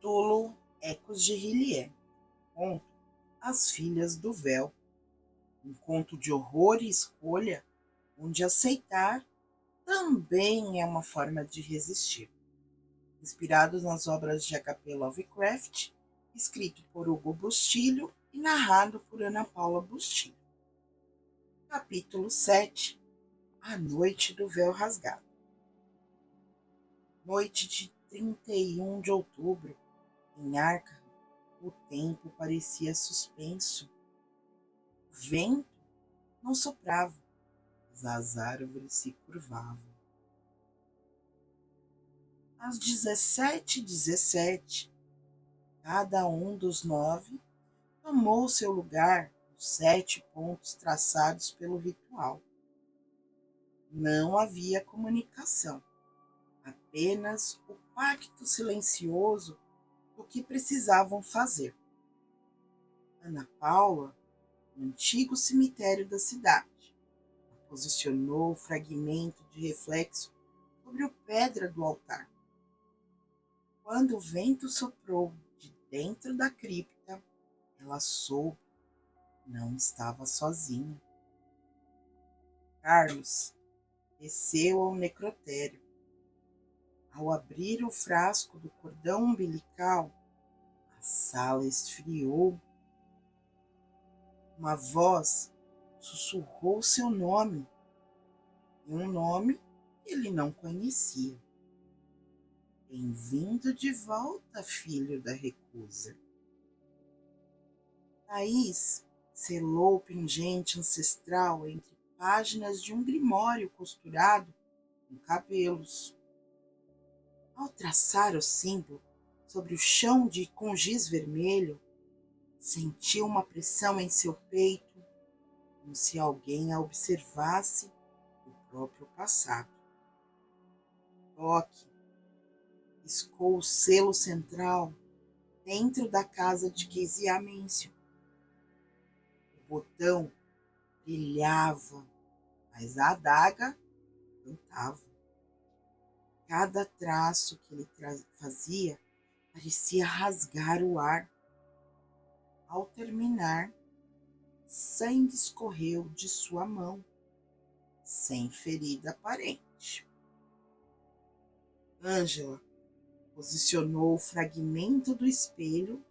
Cthulhu, Ecos de Hylian. Conto As Filhas do Véu. Um conto de horror e escolha, onde aceitar também é uma forma de resistir. Inspirados nas obras de H.P. Lovecraft, escrito por Hugo Bustilho e narrado por Ana Paula Bustilho. Capítulo 7. A Noite do Véu Rasgado. Noite de 31 de outubro, em Arkham, o tempo parecia suspenso. O vento não soprava, mas as árvores se curvavam. Às 17h17, cada um dos 9 tomou seu lugar nos 7 pontos traçados pelo ritual. Não havia comunicação, apenas o pacto silencioso do que precisavam fazer. Ana Paula, no antigo cemitério da cidade, posicionou o fragmento de reflexo sobre a pedra do altar. Quando o vento soprou de dentro da cripta, ela soube que não estava sozinha. Carlos desceu ao necrotério. Ao abrir o frasco do cordão umbilical, a sala esfriou. Uma voz sussurrou seu nome, e um nome que ele não conhecia. Bem-vindo de volta, filho da recusa. Thaís selou o pingente ancestral entre páginas de um grimório costurado com cabelos. Ao traçar o símbolo sobre o chão com giz vermelho, sentiu uma pressão em seu peito, como se alguém a observasse do próprio passado. Toque riscou o selo central dentro da casa de Casey Amêncio. O botão brilhava, mas a adaga cantava. Cada traço que ele fazia parecia rasgar o ar. Ao terminar, sangue escorreu de sua mão, sem ferida aparente. Ângela posicionou o fragmento do espelho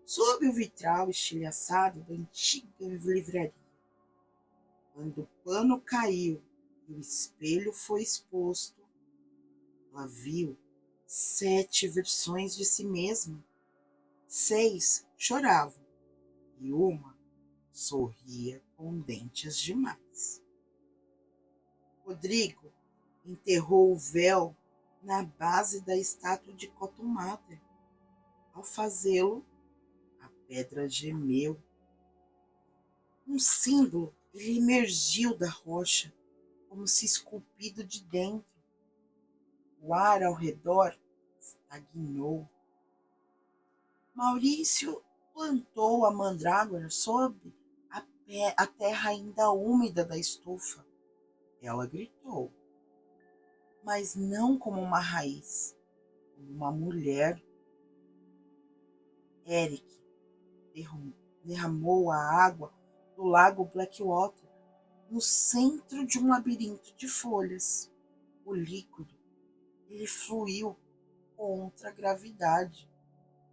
sob o vitral estilhaçado da antiga livraria. Quando o pano caiu e o espelho foi exposto, ela viu 7 versões de si mesma. 6 choravam e uma sorria com dentes demais. Rodrigo enterrou o véu na base da estátua de Cotton Mather. Ao fazê-lo, a pedra gemeu. Um símbolo lhe emergiu da rocha, como se esculpido de dentro. O ar ao redor estagnou. Maurício plantou a mandrágora sob a terra ainda úmida da estufa. Ela gritou, mas não como uma raiz, como uma mulher. Eric derramou a água do lago Blackwater no centro de um labirinto de folhas. O líquido, ele fluiu contra a gravidade,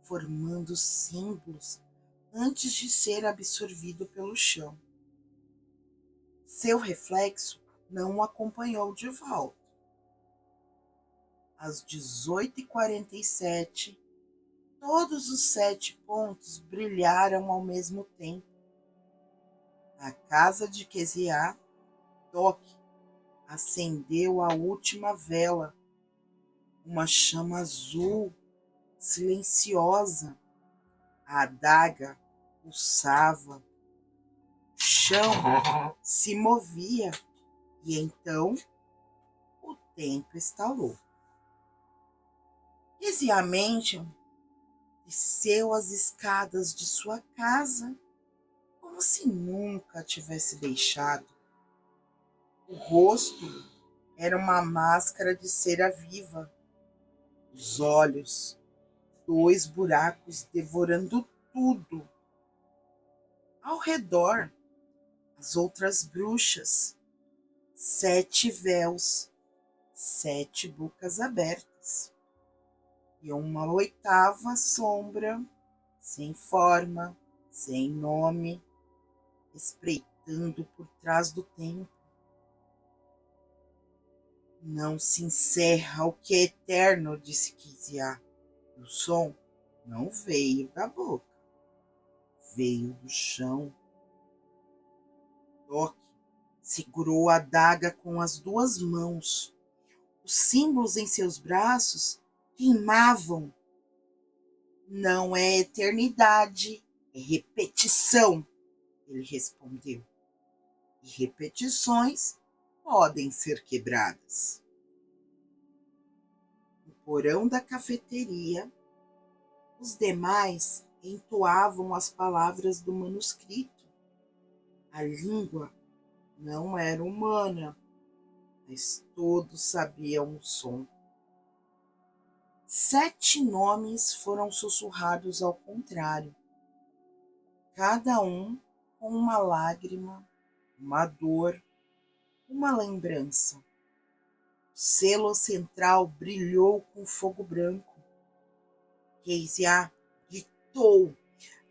formando símbolos antes de ser absorvido pelo chão. Seu reflexo não o acompanhou de volta. Às 18h47, todos os 7 pontos brilharam ao mesmo tempo. Na casa de Kezia, Doc acendeu a última vela, uma chama azul, silenciosa. A adaga pulsava, o chão se movia e então o tempo estalou. Kezia Mention desceu as escadas de sua casa como se nunca a tivesse deixado. O rosto era uma máscara de cera viva. Os olhos 2 buracos devorando tudo. Ao redor, as outras bruxas, 7 véus, 7 bocas abertas. E uma 8ª sombra, sem forma, sem nome, espreitando por trás do tempo. Não se encerra o que é eterno, disse Kisiá. O som não veio da boca, veio do chão. Toque segurou a adaga com as 2 mãos. Os símbolos em seus braços queimavam. Não é eternidade, é repetição, ele respondeu. E repetições podem ser quebradas. No porão da cafeteria, os demais entoavam as palavras do manuscrito. A língua não era humana, mas todos sabiam o som. 7 nomes foram sussurrados ao contrário, cada um com uma lágrima, uma dor, uma lembrança. O selo central brilhou com fogo branco. Kesiá gritou.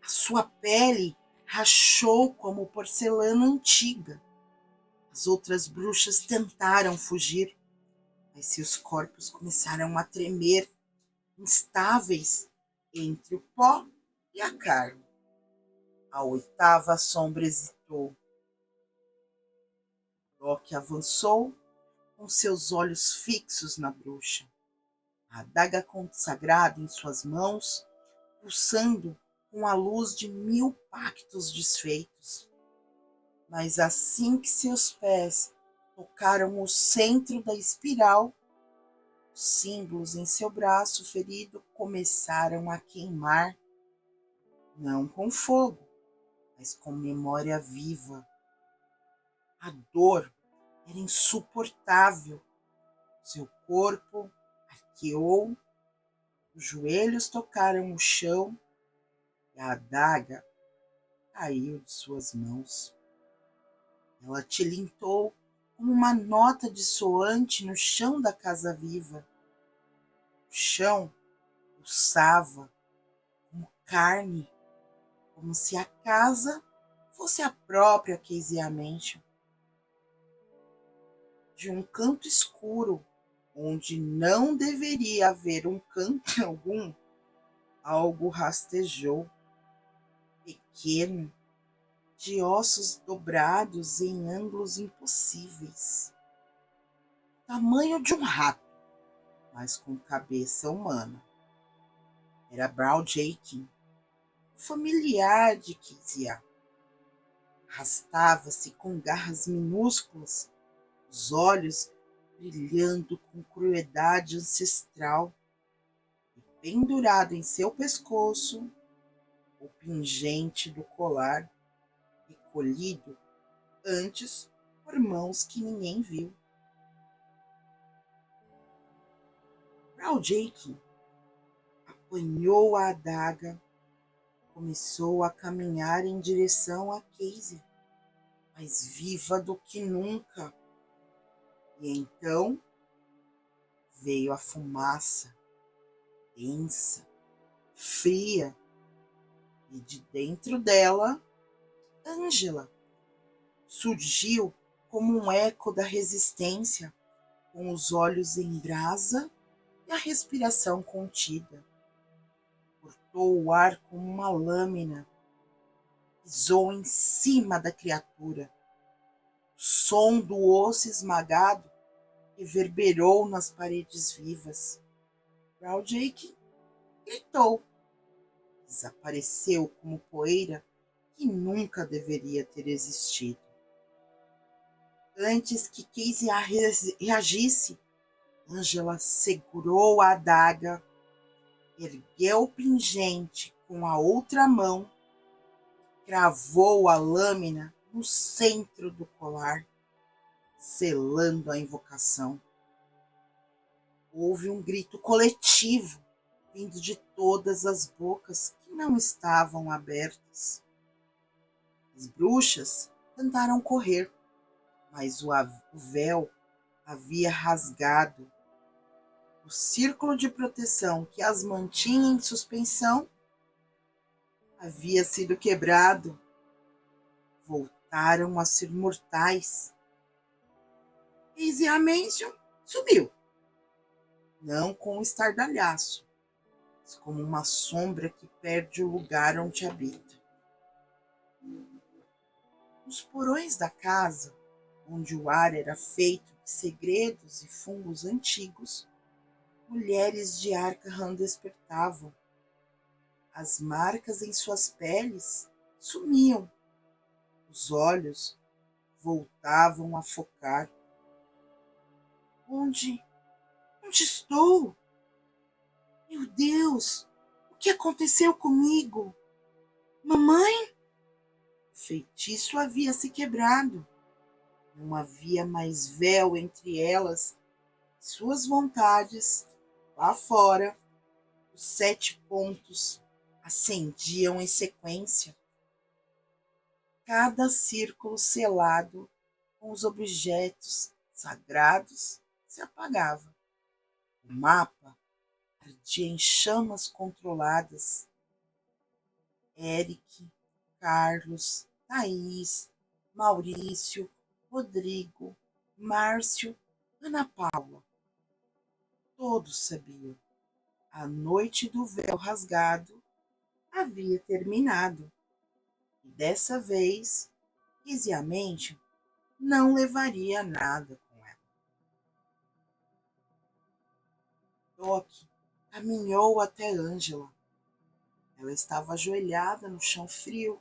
A sua pele rachou como porcelana antiga. As outras bruxas tentaram fugir, mas seus corpos começaram a tremer, instáveis entre o pó e a carne. A 8ª sombra hesitou. Loki avançou com seus olhos fixos na bruxa, a adaga consagrada em suas mãos, pulsando com a luz de 1000 pactos desfeitos. Mas assim que seus pés tocaram o centro da espiral, os símbolos em seu braço ferido começaram a queimar, não com fogo, mas com memória viva. A dor era insuportável. Seu corpo arqueou, os joelhos tocaram o chão e a adaga caiu de suas mãos. Ela tilintou como uma nota dissoante no chão da casa viva. O chão pulsava como carne, como se a casa fosse a própria Casey Mansion. De um canto escuro, onde não deveria haver um canto algum, algo rastejou, pequeno, de ossos dobrados em ângulos impossíveis. Tamanho de um rato, mas com cabeça humana. Era Brown Jakin, familiar de Kisiá. Arrastava-se com garras minúsculas, os olhos brilhando com crueldade ancestral, e pendurado em seu pescoço o pingente do colar, recolhido antes por mãos que ninguém viu. Brown Jakin apanhou a adaga, começou a caminhar em direção a Casey, mais viva do que nunca. E então veio a fumaça, densa, fria, e de dentro dela, Angela surgiu como um eco da resistência, com os olhos em brasa e a respiração contida. Cortou o ar como uma lâmina, pisou em cima da criatura. O som do osso esmagado reverberou nas paredes vivas. Brown Jakin gritou. Desapareceu como poeira que nunca deveria ter existido. Antes que Casey reagisse, Angela segurou a adaga, ergueu o pingente com a outra mão, cravou a lâmina no centro do colar, selando a invocação. Houve um grito coletivo. vindo de todas as bocas que não estavam abertas. As bruxas tentaram correr, mas o véu havia rasgado. O círculo de proteção que as mantinha em suspensão havia sido quebrado. Voltaram a ser mortais. Eis e Amêncio subiu, não com um estardalhaço, mas como uma sombra que perde o lugar onde habita. Nos porões da casa, onde o ar era feito de segredos e fungos antigos, mulheres de Arkham despertavam. As marcas em suas peles sumiam. Os olhos voltavam a focar. Onde estou? Meu Deus, o que aconteceu comigo? Mamãe? O feitiço havia se quebrado. Não havia mais véu entre elas e suas vontades. Lá fora, os 7 pontos acendiam em sequência. Cada círculo selado com os objetos sagrados se apagava. O mapa ardia em chamas controladas. Eric, Carlos, Thaís, Maurício, Rodrigo, Márcio, Ana Paula. Todos sabiam. A noite do véu rasgado havia terminado. E dessa vez, Easiamente, não levaria nada com ela. Doc caminhou até Ângela. Ela estava ajoelhada no chão frio,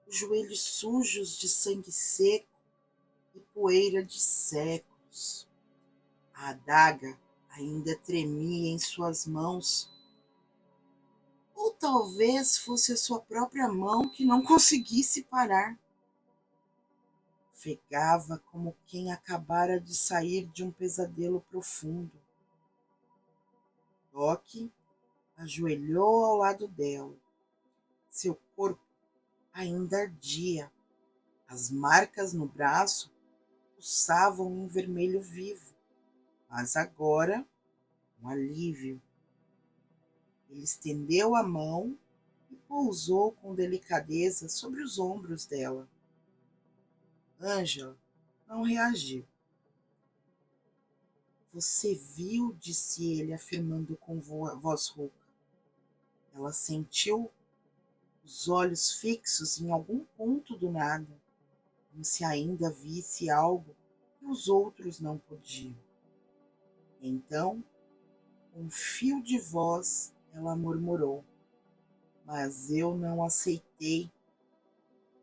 os joelhos sujos de sangue seco e poeira de séculos. A adaga ainda tremia em suas mãos. Ou talvez fosse a sua própria mão que não conseguisse parar. Ofegava como quem acabara de sair de um pesadelo profundo. Doc ajoelhou ao lado dela. Seu corpo ainda ardia. As marcas no braço pulsavam em vermelho vivo, mas agora um alívio. Ele estendeu a mão e pousou com delicadeza sobre os ombros dela. Ângela não reagiu. Você viu, disse ele, afirmando com voz rouca. Ela sentiu os olhos fixos em algum ponto do nada, como se ainda visse algo que os outros não podiam. Então, com um fio de voz, ela murmurou: mas eu não aceitei.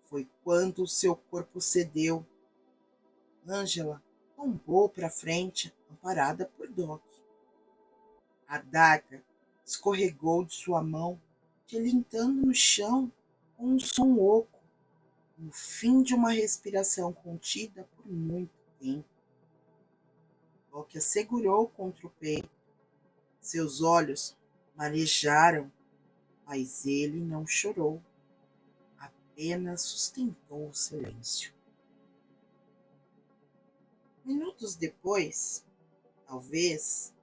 Foi quando o seu corpo cedeu. Ângela tombou para frente, amparada por Doc. A adaga escorregou de sua mão, tilintando no chão com um som oco, no fim de uma respiração contida por muito tempo. Doc a segurou contra o peito. Seus olhos marejaram, mas ele não chorou, apenas sustentou o silêncio. Minutos depois, talvez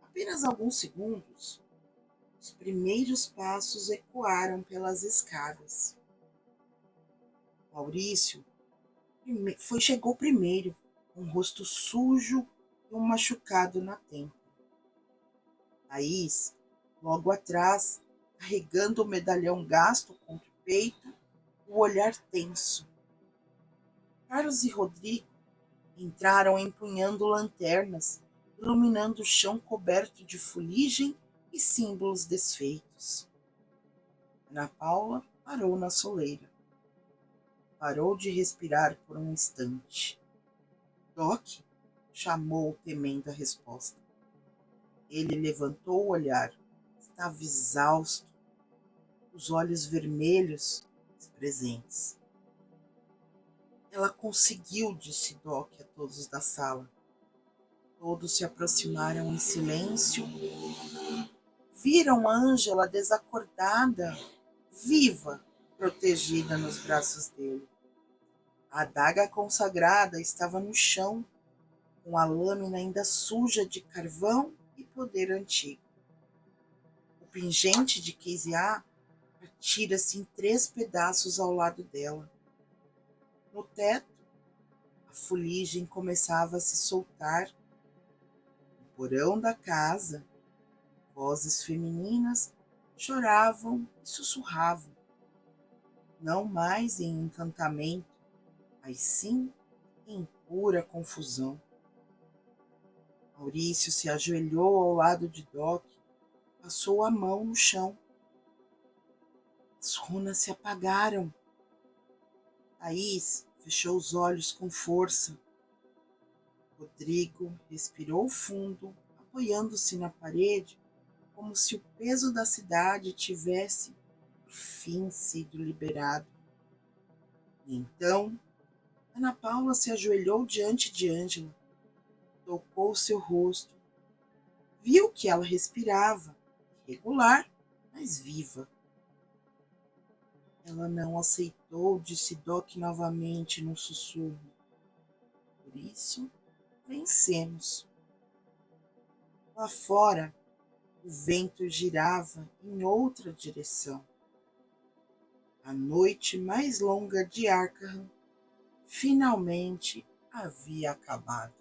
apenas alguns segundos, os primeiros passos ecoaram pelas escadas. Maurício chegou primeiro, com o rosto sujo e um machucado na têmpora. Thaís, logo atrás, carregando o medalhão gasto contra o peito, o olhar tenso. Carlos e Rodrigo entraram empunhando lanternas, iluminando o chão coberto de fuligem e símbolos desfeitos. Ana Paula parou na soleira. Parou de respirar por um instante. Doc chamou, temendo a resposta. Ele levantou o olhar. Estava exausto, os olhos vermelhos, presentes. Ela conseguiu, disse Doc a todos da sala. Todos se aproximaram em silêncio. viram Ângela desacordada, viva, protegida nos braços dele. A adaga consagrada estava no chão, com a lâmina ainda suja de carvão e poder antigo. O pingente de Keziah partira-se em 3 pedaços ao lado dela. No teto, a fuligem começava a se soltar. No porão da casa, vozes femininas choravam e sussurravam, não mais em encantamento, mas sim em pura confusão. Maurício se ajoelhou ao lado de Doc, passou a mão no chão. As runas se apagaram. Thaís fechou os olhos com força. Rodrigo respirou fundo, apoiando-se na parede, como se o peso da cidade tivesse, por fim, sido liberado. E então, Ana Paula se ajoelhou diante de Ângela, tocou seu rosto, viu que ela respirava, irregular, mas viva. Ela não aceitou, disse Doc novamente num sussurro. Por isso, vencemos. Lá fora, o vento girava em outra direção. A noite mais longa de Arkham finalmente havia acabado.